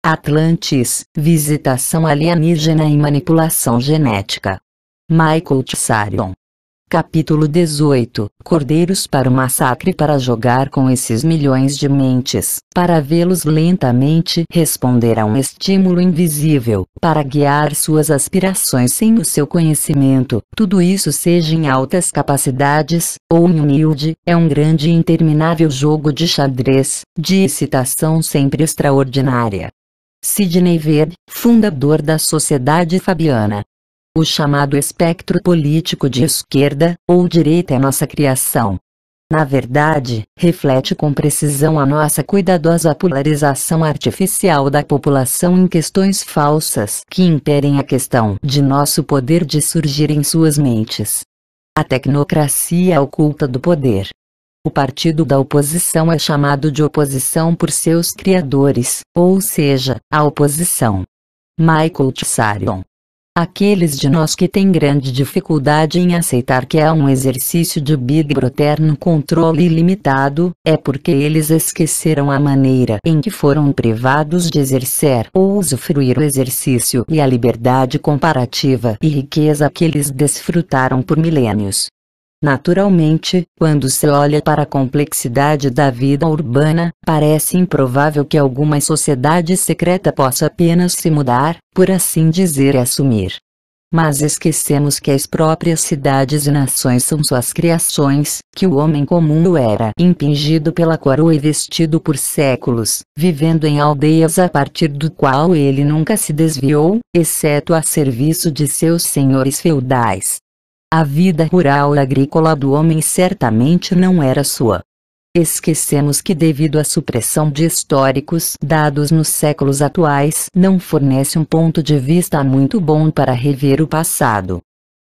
Atlantis, visitação alienígena e manipulação genética. Michael Tsarion. Capítulo 18. Cordeiros para o massacre. Para jogar com esses milhões de mentes, para vê-los lentamente responder a um estímulo invisível, para guiar suas aspirações sem o seu conhecimento, tudo isso seja em altas capacidades, ou em humilde, é um grande e interminável jogo de xadrez, de excitação sempre extraordinária. Sidney Verde, fundador da Sociedade Fabiana. O chamado espectro político de esquerda ou direita é nossa criação. Na verdade, reflete com precisão a nossa cuidadosa polarização artificial da população em questões falsas que impedem a questão de nosso poder de surgir em suas mentes. A tecnocracia oculta do poder. O partido da oposição é chamado de oposição por seus criadores, ou seja, a oposição. Michael Tsarion. Aqueles de nós que têm grande dificuldade em aceitar que é um exercício de Big Brother no controle ilimitado, é porque eles esqueceram a maneira em que foram privados de exercer ou usufruir o exercício e a liberdade comparativa e riqueza que eles desfrutaram por milênios. Naturalmente, quando se olha para a complexidade da vida urbana, parece improvável que alguma sociedade secreta possa apenas se mudar, por assim dizer, e assumir. Mas esquecemos que as próprias cidades e nações são suas criações, que o homem comum era impingido pela coroa e vestido por séculos, vivendo em aldeias a partir do qual ele nunca se desviou, exceto a serviço de seus senhores feudais. A vida rural e agrícola do homem certamente não era sua. Esquecemos que, devido à supressão de históricos dados nos séculos atuais, não fornece um ponto de vista muito bom para rever o passado.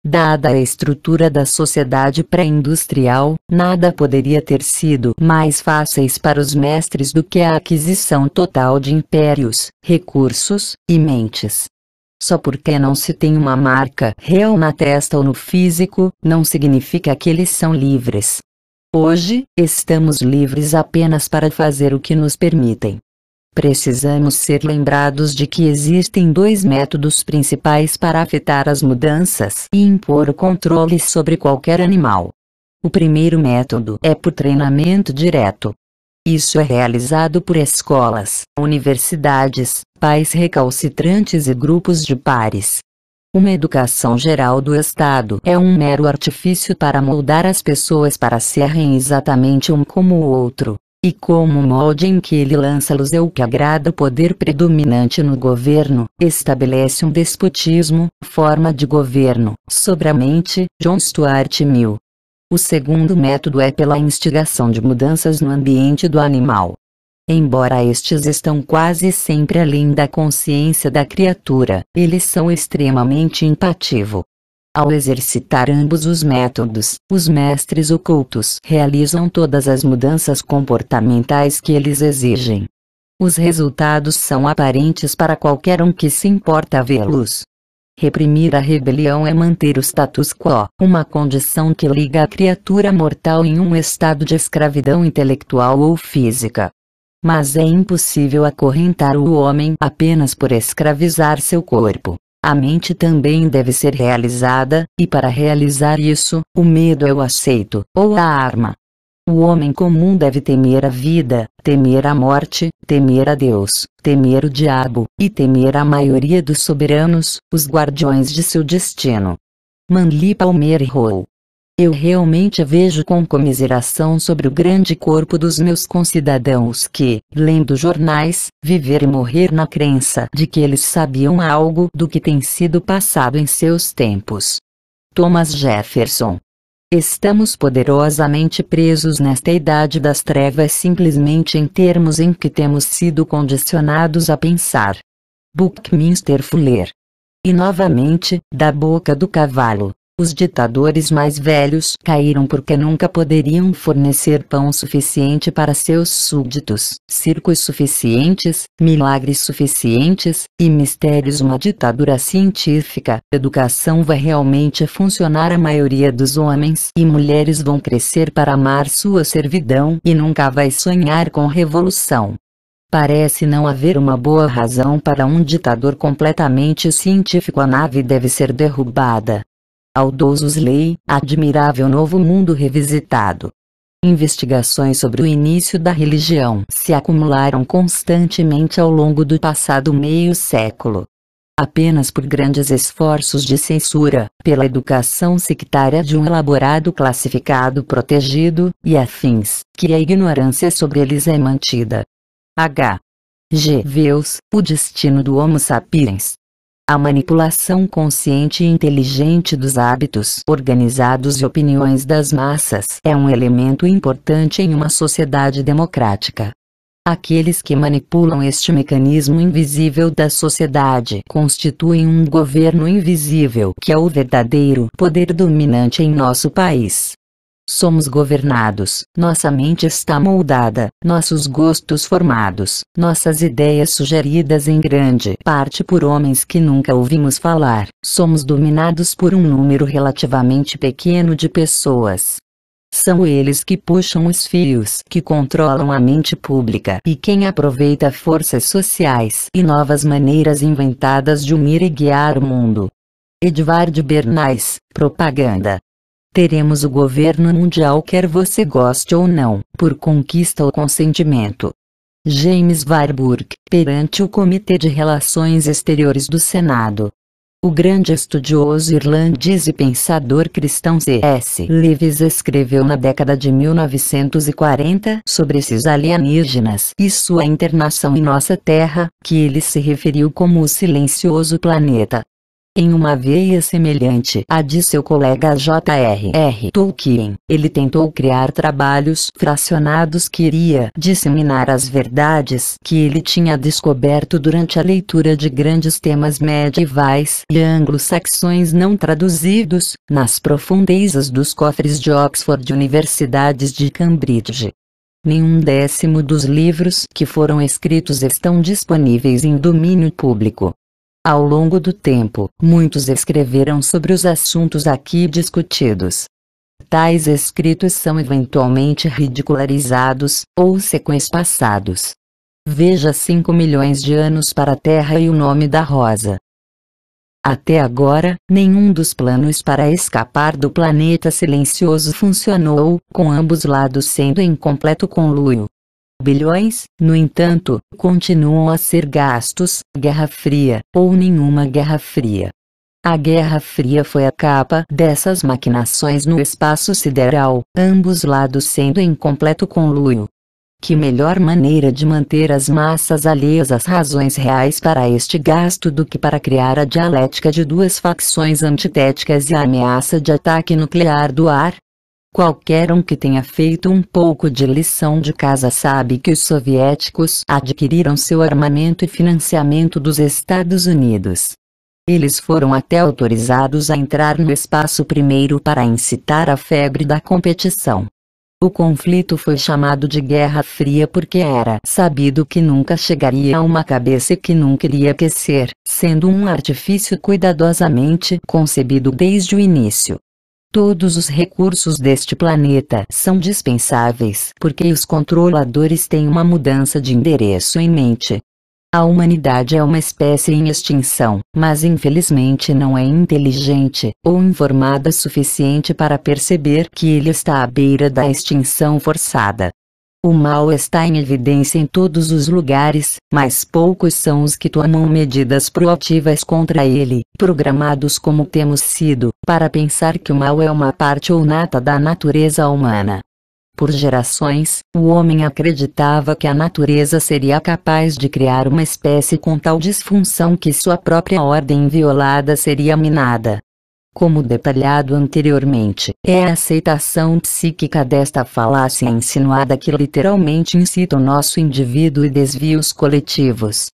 Dada a estrutura da sociedade pré-industrial, nada poderia ter sido mais fáceis para os mestres do que a aquisição total de impérios, recursos e mentes. Só porque não se tem uma marca real na testa ou no físico, não significa que eles são livres. Hoje, estamos livres apenas para fazer o que nos permitem. Precisamos ser lembrados de que existem dois métodos principais para afetar as mudanças e impor o controle sobre qualquer animal. O primeiro método é por treinamento direto. Isso é realizado por escolas, universidades, pais recalcitrantes e grupos de pares. Uma educação geral do Estado é um mero artifício para moldar as pessoas para serem exatamente um como o outro, e como o molde em que ele lança-los é o que agrada o poder predominante no governo, estabelece um despotismo, forma de governo, sobre a mente. John Stuart Mill. O segundo método é pela instigação de mudanças no ambiente do animal. Embora estes estão quase sempre além da consciência da criatura, eles são extremamente empativos. Ao exercitar ambos os métodos, os mestres ocultos realizam todas as mudanças comportamentais que eles exigem. Os resultados são aparentes para qualquer um que se importa vê-los. Reprimir a rebelião é manter o status quo, uma condição que liga a criatura mortal em um estado de escravidão intelectual ou física. Mas é impossível acorrentar o homem apenas por escravizar seu corpo. A mente também deve ser realizada, e para realizar isso, o medo é o aceito, ou a arma. O homem comum deve temer a vida, temer a morte, temer a Deus, temer o diabo, e temer a maioria dos soberanos, os guardiões de seu destino. Manly Palmer Rowe. Eu realmente vejo com comiseração sobre o grande corpo dos meus concidadãos que, lendo jornais, viver e morrer na crença de que eles sabiam algo do que tem sido passado em seus tempos. Thomas Jefferson. Estamos poderosamente presos nesta idade das trevas simplesmente em termos em que temos sido condicionados a pensar. Buckminster Fuller. E novamente, da boca do cavalo. Os ditadores mais velhos caíram porque nunca poderiam fornecer pão suficiente para seus súditos, circos suficientes, milagres suficientes, e mistérios. Uma ditadura científica, educação vai realmente funcionar. A maioria dos homens e mulheres vão crescer para amar sua servidão e nunca vai sonhar com revolução. Parece não haver uma boa razão para um ditador completamente científico. A nave deve ser derrubada. Aldous Huxley, Admirável Novo Mundo Revisitado. Investigações sobre o início da religião se acumularam constantemente ao longo do passado meio século. Apenas por grandes esforços de censura, pela educação sectária de um elaborado classificado protegido, e afins, que a ignorância sobre eles é mantida. H. G. Wells, O Destino do Homo Sapiens. A manipulação consciente e inteligente dos hábitos organizados e opiniões das massas é um elemento importante em uma sociedade democrática. Aqueles que manipulam este mecanismo invisível da sociedade constituem um governo invisível que é o verdadeiro poder dominante em nosso país. Somos governados, nossa mente está moldada, nossos gostos formados, nossas ideias sugeridas em grande parte por homens que nunca ouvimos falar. Somos dominados por um número relativamente pequeno de pessoas. São eles que puxam os fios que controlam a mente pública e quem aproveita forças sociais e novas maneiras inventadas de unir e guiar o mundo. Edvard Bernays, Propaganda. Teremos o governo mundial quer você goste ou não, por conquista ou consentimento. James Warburg, perante o Comitê de Relações Exteriores do Senado. O grande estudioso irlandês e pensador cristão C.S. Lewis escreveu na década de 1940 sobre esses alienígenas e sua internação em nossa Terra, que ele se referiu como o silencioso planeta. Em uma veia semelhante à de seu colega J.R.R. Tolkien, ele tentou criar trabalhos fracionados que iria disseminar as verdades que ele tinha descoberto durante a leitura de grandes temas medievais e anglo-saxões não traduzidos, nas profundezas dos cofres de Oxford e universidades de Cambridge. Nenhum décimo dos livros que foram escritos estão disponíveis em domínio público. Ao longo do tempo, muitos escreveram sobre os assuntos aqui discutidos. Tais escritos são eventualmente ridicularizados, ou sequespassados. Veja 5 milhões de anos para a Terra e o nome da rosa. Até agora, nenhum dos planos para escapar do planeta silencioso funcionou, com ambos lados sendo em completo conluio. Bilhões, no entanto, continuam a ser gastos. Guerra Fria, ou nenhuma Guerra Fria. A Guerra Fria foi a capa dessas maquinações no espaço sideral, ambos lados sendo em completo conluio. Que melhor maneira de manter as massas alheias às razões reais para este gasto do que para criar a dialética de duas facções antitéticas e a ameaça de ataque nuclear do ar? Qualquer um que tenha feito um pouco de lição de casa sabe que os soviéticos adquiriram seu armamento e financiamento dos Estados Unidos. Eles foram até autorizados a entrar no espaço primeiro para incitar a febre da competição. O conflito foi chamado de Guerra Fria porque era sabido que nunca chegaria a uma cabeça que nunca iria aquecer, sendo um artifício cuidadosamente concebido desde o início. Todos os recursos deste planeta são dispensáveis porque os controladores têm uma mudança de endereço em mente. A humanidade é uma espécie em extinção, mas infelizmente não é inteligente ou informada suficiente para perceber que ele está à beira da extinção forçada. O mal está em evidência em todos os lugares, mas poucos são os que tomam medidas proativas contra ele, programados como temos sido, para pensar que o mal é uma parte ou nata da natureza humana. Por gerações, o homem acreditava que a natureza seria capaz de criar uma espécie com tal disfunção que sua própria ordem violada seria minada. Como detalhado anteriormente, é a aceitação psíquica desta falácia insinuada que literalmente incita o nosso indivíduo e desvia os coletivos.